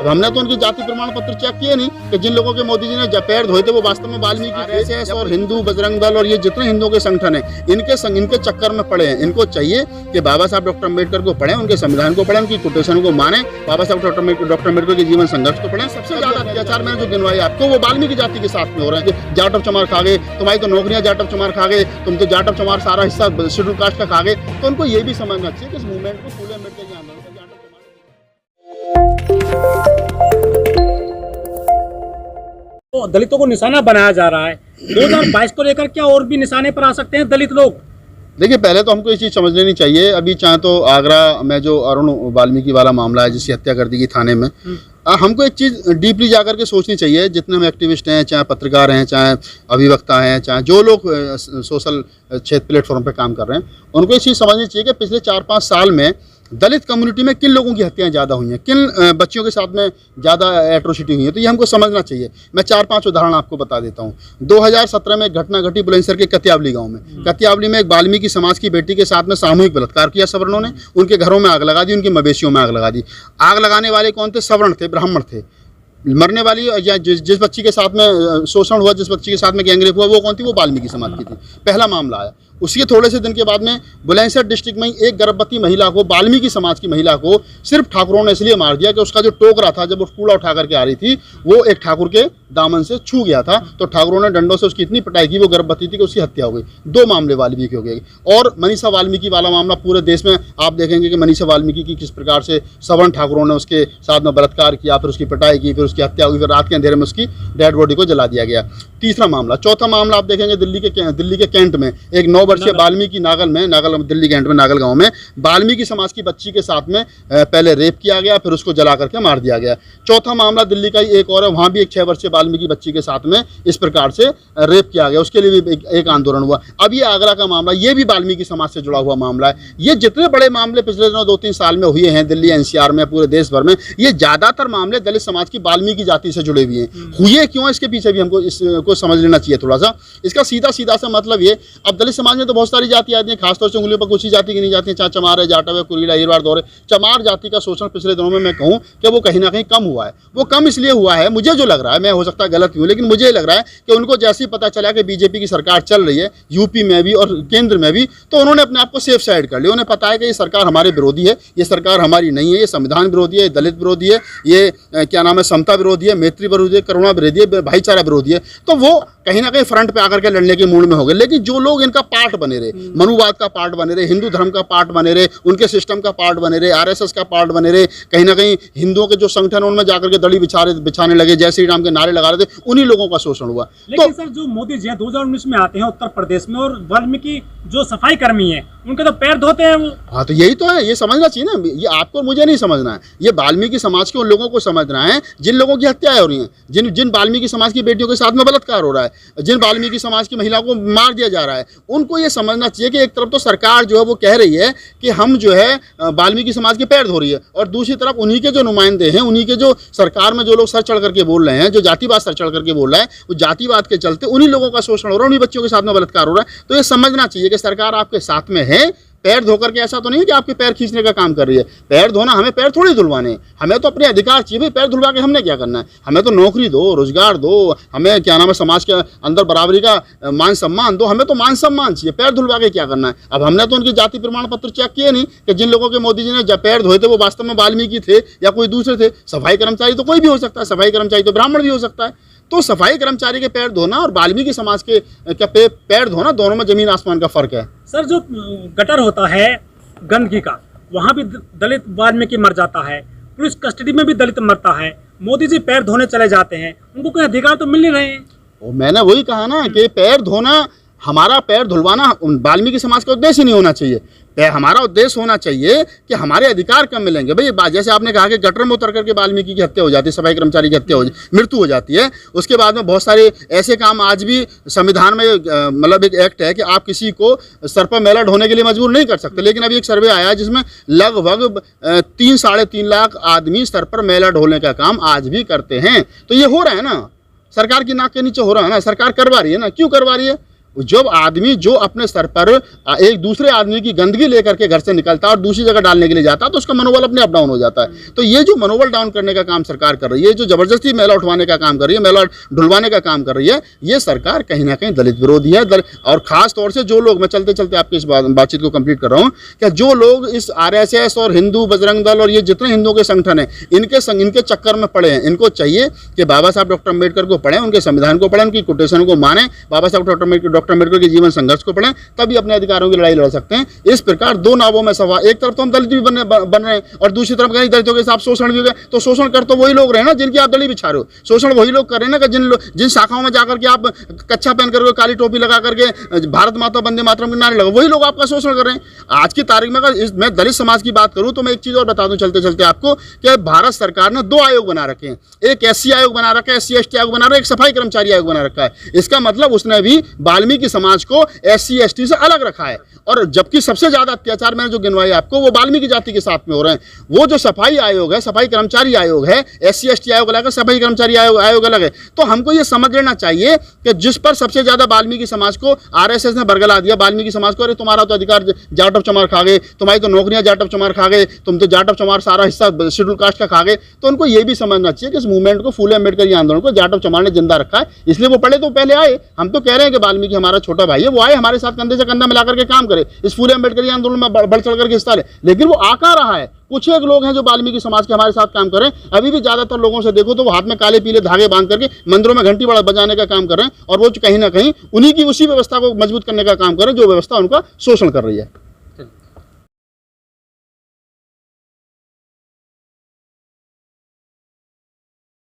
अब हमने तो उनके जाति प्रमाण पत्र चेक किए नहीं कि जिन लोगों के मोदी जी ने पैर धोए थे वो वास्तव में वाल्मीकि आरएसएस और हिंदू बजरंग दल और ये जितने हिंदुओं के संगठन हैं इनके चक्कर में पड़े हैं। इनको चाहिए कि बाबा साहब डॉक्टर अम्बेडकर को पढ़ें, उनके संविधान को पढ़ें, उनकी कोटेशन को माने, बाबा साहब डॉक्टर अम्बेडकर के जीवन संघर्ष को पढ़ें। सबसे ज्यादा अत्याचार मैंने जो गिनवाई आपको वो वाल्मीकि जाति के साथ में हो रहे हैं। जाटव चमार खा गए, तुम्हारी तो नौकरियां जाटव चमार खा गए, तुम तो जाटव चमार सारा हिस्सा शेड्यूल कास्ट का खा गए। तो उनको ये भी समझना चाहिए कि इस मूवमेंट को फूले अम्बेडकर के आंदोलन तो दलितों को निशाना बनाया जा रहा है। 2022 को लेकर क्या और भी निशाने पर आ सकते हैं दलित लोग? देखिए, पहले तो हमको ये चीज़ समझ लेनी चाहिए। अभी चाहे तो आगरा में जो अरुण वाल्मीकि वाला मामला है जिसकी हत्या कर दी गई थाने में, हमको एक चीज़ डीपली जाकर के सोचनी चाहिए। जितने हम एक्टिविस्ट हैं, चाहे पत्रकार हैं, चाहे अभिवक्ता हैं, चाहे जो लोग सोशल क्षेत्र प्लेटफॉर्म पे काम कर रहे हैं, उनको ये चीज़ समझनी चाहिए कि पिछले 4-5 साल में दलित कम्युनिटी में किन लोगों की हत्याएं ज़्यादा हुई हैं, किन बच्चियों के साथ में ज़्यादा एट्रोसिटी हुई है। तो ये हमको समझना चाहिए। मैं 4-5 उदाहरण आपको बता देता हूँ। 2017 में एक घटना घटी बुलंदशहर के कतियावली गांव में। कतियावली में एक वाल्मीकि समाज की बेटी के साथ में सामूहिक बलात्कार किया सवर्णों ने। उनके घरों में आग लगा दी, उनके मवेशियों में आग लगा दी। आग लगाने वाले कौन थे? सवर्ण थे, ब्राह्मण थे। मरने वाली या जिस बच्ची के साथ में शोषण हुआ, जिस बच्ची के साथ में गैंगरेप हुआ, वो कौन थी? वो वाल्मीकि समाज की थी। पहला मामला आया। उसके थोड़े से दिन के बाद में बुलंदशहर डिस्ट्रिक्ट में एक गर्भवती महिला को, वाल्मीकि समाज की महिला को, सिर्फ ठाकुरों ने इसलिए मार दिया कि उसका जो टोकरा था, जब वो कूड़ा उठा करके आ रही थी, वो एक ठाकुर के दामन से छू गया था। तो ठाकुरों ने डंडों से उसकी इतनी पिटाई की, वो गर्भवती थी कि उसकी हत्या हो गई। 2 मामले वाल्मीकि हो गए। और मनीषा वाल्मीकि वाला मामला पूरे देश में आप देखेंगे कि मनीषा वाल्मीकि की किस प्रकार से सवर्ण ठाकुरों ने उसके साथ में बलात्कार किया, फिर उसकी पिटाई की, फिर उसकी हत्या हुई, फिर रात के अंधेरे में उसकी डेड बॉडी को जला दिया गया। तीसरा मामला। चौथा मामला आप देखेंगे दिल्ली के कैंट में एक 9 वर्षीय वाल्मीकि दिल्ली कैंट में नागल गांव में वाल्मीकि समाज की बच्ची के साथ में पहले रेप किया गया, फिर उसको जला करके मार दिया गया। चौथा मामला दिल्ली का ही एक और है, वहां भी एक 6 वर्षीय वाल्मीकि बच्ची के साथ में इस प्रकार से रेप किया गया, उसके लिए भी एक आंदोलन हुआ। अब ये आगरा का मामला, ये भी वाल्मीकि समाज से जुड़ा हुआ मामला है। ये जितने बड़े मामले पिछले 2-3 साल में हुए हैं दिल्ली एनसीआर में, पूरे देश भर में, ये ज्यादातर मामले दलित समाज की वाल्मीकि जाति से जुड़े हुए हैं। हुए क्यों, इसके पीछे भी हमको इसको समझ लेना चाहिए थोड़ा सा। इसका सीधा सा मतलब ये, अब दलित समाज में तो बहुत सारी जाति आती हैं, खासतौर से उंगलियों पर कुछ ही जाति की नहीं जाती हैं, चाहे चमार है, जाटव है, कुरीला, हिरवाड़, दौरे। चमार जाति का शोषण पिछले दिनों में मैं कहूँ कि वो कहीं ना कहीं कम हुआ है। वो कम इसलिए हुआ है, मुझे जो लग रहा है, मैं हो सकता है गलत हूँ, लेकिन मुझे लग रहा है कि उनको जैसे ही पता चला कि बीजेपी की सरकार चल रही है यूपी में भी और केंद्र में भी, तो उन्होंने अपने आप को सेफ साइड कर लिया। उन्हें पता है कि ये सरकार हमारे विरोधी है, ये सरकार हमारी नहीं है, ये संविधान विरोधी है, दलित विरोधी है, ये क्या नाम है, समता विरोधी है, मैत्री विरोधी है, करुणा विरोधी है, भाईचारा विरोधी है। तो वो कहीं ना कहीं फ्रंट पे आकर के लड़ने के मूड में हो गए। लेकिन जो लोग इनका पार्ट बने रहे, मनुवाद का पार्ट बने रहे, हिंदू धर्म का पार्ट बने रहे, उनके सिस्टम का पार्ट बने रहे, आरएसएस का पार्ट बने रहे, कहीं ना कहीं हिंदुओं के जो संगठन उनमें जाकर के दड़ी बिछाने लगे, जय श्री राम के नारे लगा रहे थे, उन्हीं लोगों का शोषण हुआ। लेकिन सर, जो मोदी जी 2019 में आते हैं उत्तर प्रदेश में, और वाल्मीकि जो सफाई कर्मी है उनके तो पैर धोते हैं वो। हाँ, तो यही तो है, ये समझना चाहिए ना। ये आपको मुझे नहीं समझना है, ये वाल्मीकि समाज के उन लोगों को समझना है जिन लोगों की हत्याएं हो रही हैं, जिन वाल्मीकि समाज की बेटियों के साथ में बलात्कार हो रहा है, जिन वाल्मीकि समाज की महिला को मार दिया जा रहा है। उनको ये समझना चाहिए कि एक तरफ तो सरकार जो है वो कह रही है कि हम जो है वाल्मीकि समाज के पैर धो रही है, और दूसरी तरफ उन्हीं के जो नुमाइंदे हैं, उन्हीं के जो सरकार में जो लोग सर चढ़ करके बोल रहे हैं, जो जातिवाद सर चढ़ करके बोल रहा है, वो जातिवाद के चलते उन्हीं लोगों का शोषण हो रहा है, उन्हीं बच्चों के साथ में बलात्कार हो रहा है। तो ये समझना चाहिए कि सरकार आपके साथ में है। पैर धोकर के ऐसा तो नहीं है कि आपके पैर खींचने का काम कर रही है। पैर धोना, हमें पैर थोड़ी धुलवाने, हमें तो अपने अधिकार चाहिए। भाई पैर धुलवा के हमने क्या करना है? हमें तो नौकरी दो, रोजगार दो, हमें क्या नाम है, समाज के अंदर बराबरी का मान सम्मान दो। हमें तो मान सम्मान चाहिए, पैर धुलवा के क्या करना है? अब हमने तो उनके जाति प्रमाण पत्र चेक किए नहीं कि जिन लोगों के मोदी जी ने पैर धोए थे वो वास्तव में वाल्मीकि थे या कोई दूसरे थे। सफाई कर्मचारी तो कोई भी हो सकता है, सफाई कर्मचारी तो ब्राह्मण भी हो सकता है। तो सफाई कर्मचारी के पैर धोना और वाल्मीकि समाज के पैर धोना, दोनों में जमीन आसमान का फर्क है। सर, जो गटर होता है गंदगी का, वहाँ भी दलित वाल्मीकि मर जाता है, पुलिस कस्टडी में भी दलित मरता है। मोदी जी पैर धोने चले जाते हैं, उनको कोई अधिकार तो मिल नहीं रहे हैं। मैंने वही कहा ना कि पैर धोना, हमारा पैर धुलवाना वाल्मीकि समाज का उद्देश्य ही नहीं होना चाहिए। हमारा उद्देश्य होना चाहिए कि हमारे अधिकार कब मिलेंगे। भाई जैसे आपने कहा कि गटर में उतर करके वाल्मीकि की हत्या हो जाती है, सफाई कर्मचारी की हत्या मृत्यु हो जाती है, उसके बाद में बहुत सारे ऐसे काम आज भी संविधान में मतलब एक एक्ट है कि आप किसी को सर पर मैला ढोने के लिए मजबूर नहीं कर सकते। लेकिन अभी एक सर्वे आया है जिसमें लगभग 3-3.5 लाख आदमी सर पर मैला ढोने का काम आज भी करते हैं। तो ये हो रहा है ना, सरकार की नाक के नीचे हो रहा है ना, सरकार करवा रही है ना। क्यों करवा रही है? जब आदमी जो अपने सर पर एक दूसरे आदमी की गंदगी लेकर के घर से निकलता है और दूसरी जगह डालने के लिए जाता है तो उसका मनोबल अपने अप डाउन हो जाता है। तो ये जो मनोबल डाउन करने का काम सरकार कर रही है, जो जबरदस्ती मैला उठवाने का काम कर रही है, मैला ढुलवाने का काम कर रही है, ये सरकार कहीं ना कहीं दलित विरोधी है। और खास तौर से जो लोग, मैं चलते चलते आपकी इस बातचीत को कंप्लीट कर रहा हूँ, कि जो लोग इस RSS और हिंदू बजरंग दल और ये जितने हिंदुओं के संगठन हैं इनके चक्कर में पड़े हैं, इनको चाहिए कि बाबा साहब डॉक्टर अम्बेडकर को पढ़ें, उनके संविधान को पढ़ें, उनकी कोटेशन को माने, बाबा साहब डॉक्टर अम्बेडकर के जीवन संघर्ष को पढ़ें, तभी अपने अधिकारों की लड़ाई लड़ सकते हैं। इस प्रकार दो नावों में सवार, एक तरफ तो हम दलित भी बन रहे हैं और दूसरी तरफ कहीं दलितों के साथ शोषण भी हो गया। तो शोषण कर तो वही लोग रहे ना जिनकी आप दली बिछा रहे हो, शोषण वही लोग कर रहे हैं ना कि जिन शाखाओं में जाकर के आप कच्छा पहन करके काली टोपी लगा करके भारत माता वंदे मातरम के नारे लगा, वही लोग आपका शोषण कर रहे हैं। आज की तारीख में अगर मैं दलित समाज की बात करूं तो मैं एक चीज और बता दूं चलते चलते आपको, कि भारत सरकार ने 2 आयोग बना रखे हैं। एक SC आयोग बना रखा है, SC ST आयोग बना रखा है, एक सफाई कर्मचारी आयोग बना रखा है। इसका मतलब उसने भी वाल्मीकि समाज को SC ST से अलग रखा है। और जबकि सबसे ज्यादा अत्याचार मैंने जो गिनवाए आपको वो वाल्मीकि जाति के साथ में हो रहे हैं। वो जो सफाई आयोग है, सफाई कर्मचारी आयोग है, SC ST आयोग अलग है, सफाई कर्मचारी आयोग अलग है। तो हमको ये समझ लेना चाहिए कि जिस पर सबसे ज्यादा वाल्मीकि समाज को RSS ने बरगला दिया, वाल्मीकि समाज को, अरे तुम्हारा तो अधिकार जाट ऑफ चमार खा गए, तुम्हारी तो नौकरियां जाट ऑफ चमार खा गए, तुम तो जाट ऑफ चमार सारा हिस्सा शेड्यूल कास्ट का खा गए। तो उनको ये भी समझना चाहिए कि इस मूवमेंट को, फूले अम्बेडकर आंदोलन को जाट ऑफ चमार ने जिंदा रखा है, इसलिए वो पहले तो पहले आए। हम तो कह रहे हैं कि वाल्मीकि हमारा छोटा भाई है, वो आए हमारे साथ कंधे से कंधा मिलाकर के काम करे, इस फूले अम्बेडकर आंदोलन में बढ़ चढ़ करके हिस्सा ले। लेकिन वो आका रहा है, कुछ एक लोग हैं जो वाल्मीकि समाज के हमारे साथ काम कर रहे हैं। अभी भी ज्यादातर लोगों से देखो तो वो हाथ में काले पीले धागे बांध करके मंदिरों में घंटी बजाने का काम कर रहे हैं, और वो कहीं ना कहीं उन्हीं की उसी व्यवस्था को मजबूत करने का काम कर रहे हैं जो व्यवस्था उनका शोषण कर रही है।